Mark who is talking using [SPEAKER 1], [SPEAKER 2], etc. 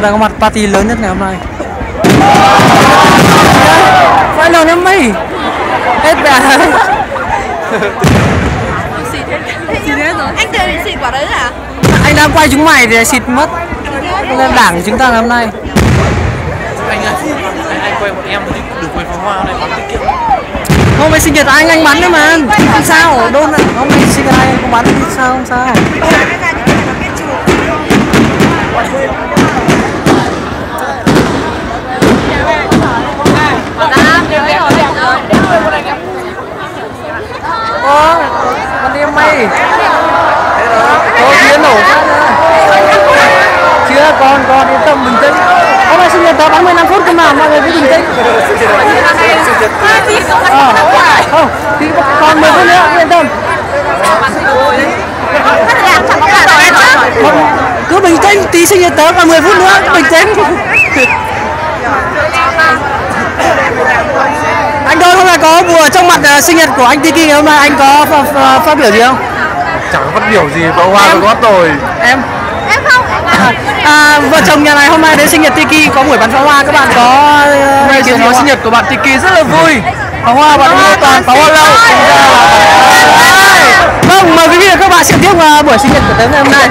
[SPEAKER 1] tôi đang có mặt party lớn nhất ngày hôm nay. Phải lồn em mày. Hết bà.
[SPEAKER 2] Xịt hết rồi. Anh Tuyền xịt quả đấy à?
[SPEAKER 1] Anh đang quay chúng mày thì xịt mất. Nên đảng của chúng ta ngày hôm nay.
[SPEAKER 3] Anh ơi, anh quay một em thì đừng quay pháo hoa này, bắn tiết kiệm.
[SPEAKER 1] Hôm nay sinh nhật anh bắn nữa mà. Không sao, đôn này. Hôm nay sinh nhật anh không bắn thì sao không sao. Con đi mày. Có biến nổ phát nữa. Chưa, con yên tâm bình tĩnh. Hôm nay sinh nhật tao bắn 15 phút cơ mà, mọi người cứ bình tĩnh. Không, thì còn 10 phút nữa, yên tâm. Cứ bình tĩnh, tí sinh nhật tớ còn 10 phút nữa, bình tĩnh. Anh Đôn hôm nay có vừa trong mặt sinh nhật của anh Tiki ngày hôm nay anh có phát biểu gì không?
[SPEAKER 3] Chẳng có phát biểu gì, pháo hoa có rồi.
[SPEAKER 1] Em không. Vợ chồng nhà này hôm nay đến sinh nhật Tiki có buổi bắn pháo hoa, các bạn có
[SPEAKER 3] Hôm nay có sinh nhật của bạn Tiki rất là vui.
[SPEAKER 1] Pháo hoa bạn mua toàn pháo hoa lâu. Vâng, mời quý vị và các bạn xem tiếp buổi sinh nhật của tớ ngày hôm nay.